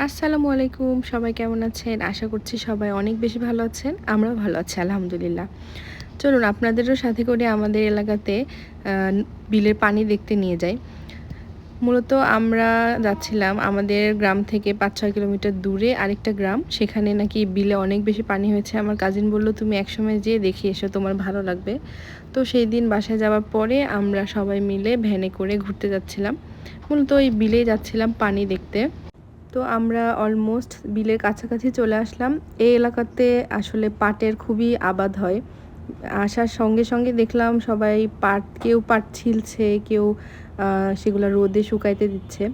আসসালামু আলাইকুম, সবাই কেমন আছেন? আশা করছি সবাই অনেক বেশি ভালো আছেন। আমরাও ভালো আছি আলহামদুলিল্লাহ। চলুন আপনাদেরও সাথে করে আমাদের এলাকাতে আ বিলের পানি দেখতে নিয়ে যাই। মূলত আমরা যাচ্ছিলাম আমাদের গ্রাম থেকে ৫-৬ কিলোমিটার দূরে আরেকটা গ্রাম। সেখানে নাকি বিলে অনেক বেশি পানি হয়েছে। আমার কাজিন বলল, "তুমি একসময় যেয়ে দেখে এসো, তোমার ভালো লাগবে।" তো সেই দিন বাসায় যাওয়ার পরে আমরা সবাই মিলে ভ্যানে করে ঘুরতে যাচ্ছিলাম। মূলত ওই বিলেই যাচ্ছিলাম পানি দেখতে। তো আমরা অলমোস্ট বিলের কাছাকাছি চলে আসলাম। এই এলাকাতে আসলে পাটের খুবই আবাদ হয়। আসার সঙ্গে সঙ্গে দেখলাম সবাই কেউ পাট ছিলছে, কেউ সেগুলো রোদে শুকাইতে দিচ্ছে।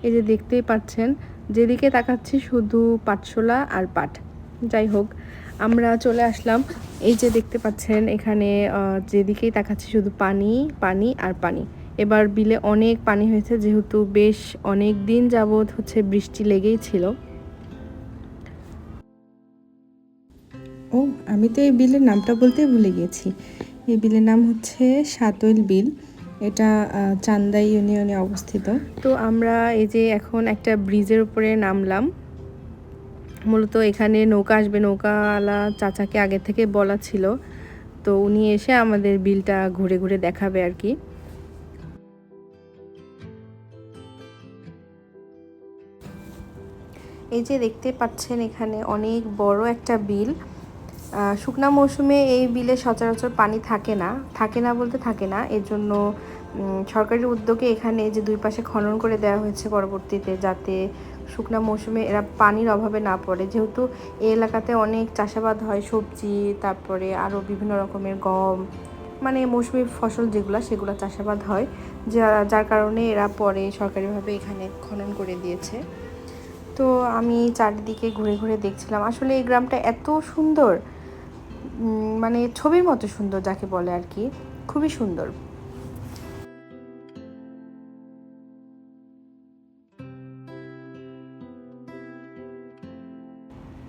এই যে দেখতেই পাচ্ছেন, যেদিকে তাকাচ্ছি শুধু পাটশোলা আর পাট। যাই হোক, আমরা চলে আসলাম। এই যে দেখতে পাচ্ছেন এখানে যেদিকেই তাকাচ্ছি শুধু পানি, পানি আর পানি। এবার বিলে অনেক পানি হয়েছে, যেহেতু বেশ অনেক দিন যাবৎ বৃষ্টি লেগেই ছিল। ও, আমি তো এই বিলের নামটা বলতেই ভুলে গিয়েছি। এই বিলের নাম হচ্ছে সাতইল বিল। এটা চান্দাই ইউনিয়নে অবস্থিত। তো আমরা এই যে এখন একটা ব্রিজের উপরে নামলাম। মূলত এখানে নৌকা আসবে, নৌকাওয়ালা চাচাকে আগে থেকে বলা ছিল। তো উনি এসে আমাদের বিলটা ঘুরে ঘুরে দেখাবে আর কি। এই যে দেখতে পাচ্ছেন এখানে অনেক বড় একটা বিল। শুকনা মৌসুমে এই বিলে সচরাচর পানি থাকে না বলতে থাকে না। এর জন্য সরকারি উদ্যোগে এখানে যে দুই পাশে খনন করে দেওয়া হয়েছে পরবর্তীতে, যাতে শুকনা মৌসুমে এরা পানির অভাবে না পড়ে। যেহেতু এই এলাকাতে অনেক চাষাবাদ হয়, সবজি, তারপরে আরও বিভিন্ন রকমের গম, মানে মৌসুমি ফসল সেগুলো চাষাবাদ হয়, যার কারণে এরা পরে সরকারিভাবে এখানে খনন করে দিয়েছে। তো আমি চারিদিকে ঘুরে ঘুরে দেখছিলাম। আসলে এই গ্রামটা এত সুন্দর, মানে ছবির মতো সুন্দর যাকে বলে আর কি, খুবই সুন্দর।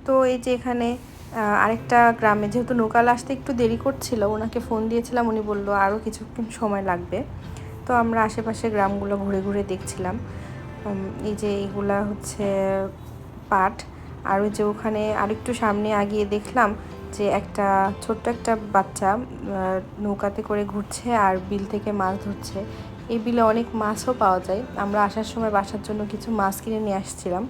তো এই যে এখানে আরেকটা গ্রামে, যেহেতু নৌকাল আসতে একটু দেরি করছিল, ওনাকে ফোন দিয়েছিলাম, উনি বলল আরও কিছুক্ষণ সময় লাগবে। তো আমরা আশেপাশে গ্রামগুলো ঘুরে ঘুরে দেখছিলাম। এই যে এইগুলা পাট। আর ওই যে ওখানে আরেকটু সামনে আগিয়ে দেখলাম যে ছোট্ট একটা বাচ্চা নৌকাতে করে ঘুরছে আর বিল থেকে মাছ ধরছে। এই বিলে অনেক মাছও পাওয়া যায়। আমরা আসার সময় বাসার জন্য কিছু মাছ কিনে নিয়ে আসছিলাম।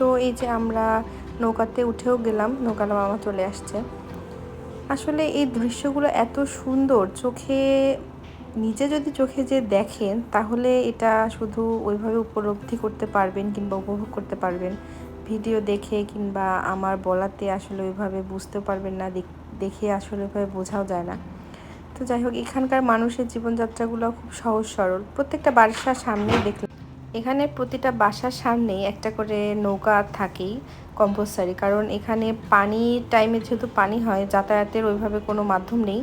তো এই যে আমরা নৌকাতে উঠেও গেলাম, নৌকালা মামা চলে আসছে। আসলে এই দৃশ্যগুলো এত সুন্দর, নিজে যদি চোখে যে দেখেন তাহলে এটা শুধু ওইভাবে উপলব্ধি করতে পারবেন কিংবা উপভোগ করতে পারবেন। ভিডিও দেখে কিংবা আমার বলাতে আসলে ওইভাবে বুঝতেও পারবেন না, দেখে আসলে ওইভাবে বোঝাও যায় না। তো যাই হোক, এখানকার মানুষের জীবনযাত্রাগুলো খুব সহজ সরল। প্রত্যেকটা বাসার সামনেই দেখলাম, এখানে প্রতিটা বাসার সামনেই একটা করে নৌকা থাকেই কম্পালসারি, কারণ এখানে টাইমে যেহেতু পানি হয়, যাতায়াতের ওইভাবে কোনো মাধ্যম নেই।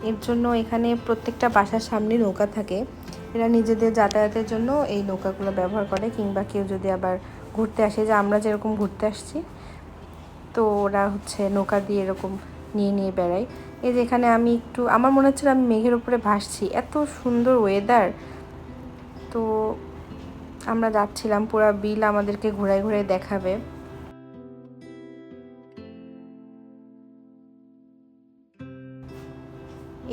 এর জন্য এখানে প্রত্যেকটা বাসার সামনে নৌকা থাকে। এরা নিজেদের যাতায়াতের জন্য এই নৌকাগুলো ব্যবহার করে, কিংবা কেউ যদি আবার ঘুরতে আসে, যে আমরা যেরকম ঘুরতে আসছি, তো ওরা নৌকা দিয়ে এরকম নিয়ে নিয়ে বেড়ায়। এই যে এখানে আমার মনে হচ্ছিল আমি মেঘের উপরে ভাসছি, এত সুন্দর ওয়েদার। তো আমরা যাচ্ছিলাম, পুরা বিল আমাদেরকে ঘোরায় ঘোরায় দেখাবে।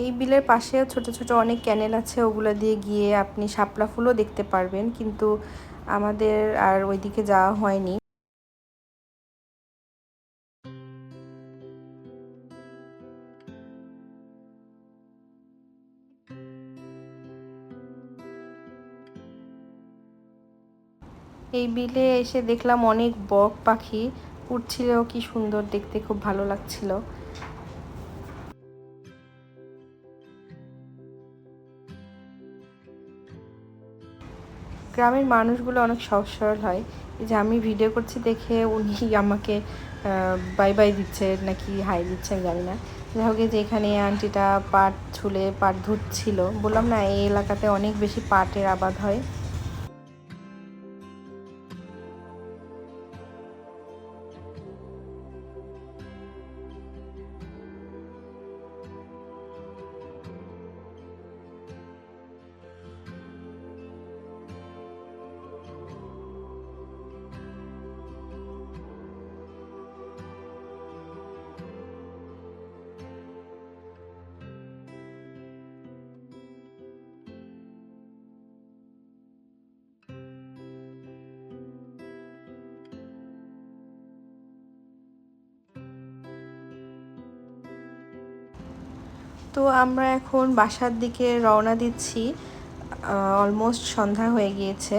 এই বিলের পাশে ছোট ছোট অনেক ক্যানেল আছে, ওগুলো দিয়ে গিয়ে আপনি শাপলা ফুলও দেখতে পারবেন, কিন্তু আমাদের আর ওইদিকে যাওয়া হয়নি। এই বিলে এসে দেখলাম অনেক বক পাখি উড়ছিল, কি সুন্দর দেখতে, খুব ভালো লাগছিল। গ্রামের মানুষগুলো অনেক সহজ সরল হয়। এই যে আমি ভিডিও করছি দেখে উনি আমাকে বাই বাই দিচ্ছে নাকি হাই দিচ্ছে আমি জানি না। যাই হোক, যে এখানে আন্টিটা পাট ছুলে পাট ধুচ্ছিল। বললাম না, এই এলাকাতে অনেক বেশি পাটের আবাদ হয়। তো আমরা এখন বাসার দিকে রওনা দিচ্ছি। অলমোস্ট সন্ধ্যা হয়ে গিয়েছে।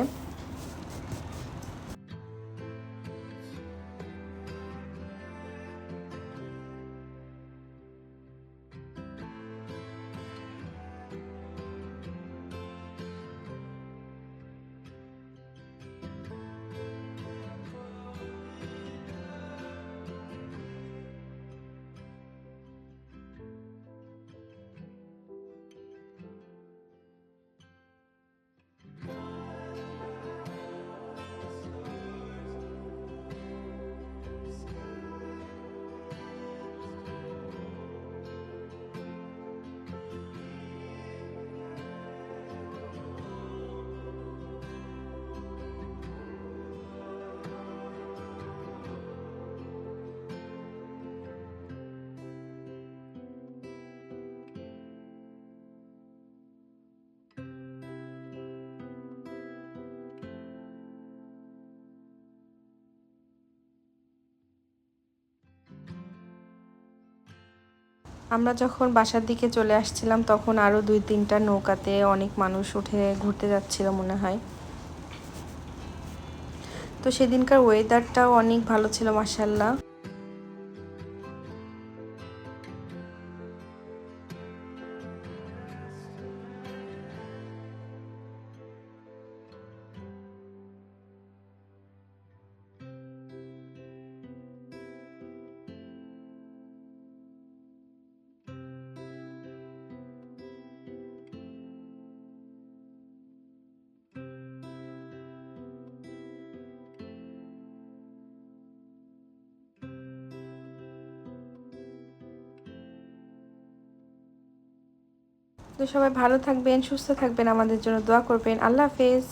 আমরা যখন বাসার দিকে চলে আসছিলাম তখন আরও 2-3টা নৌকাতে অনেক মানুষ উঠে ঘুরতে যাচ্ছিল মনে হয়। তো সেদিনকার ওয়েদারটাও অনেক ভালো ছিল মাশাআল্লাহ। তো সবাই ভালো থাকবেন, সুস্থ থাকবেন, আমাদের জন্য দোয়া করবেন। আল্লাহ হাফেজ।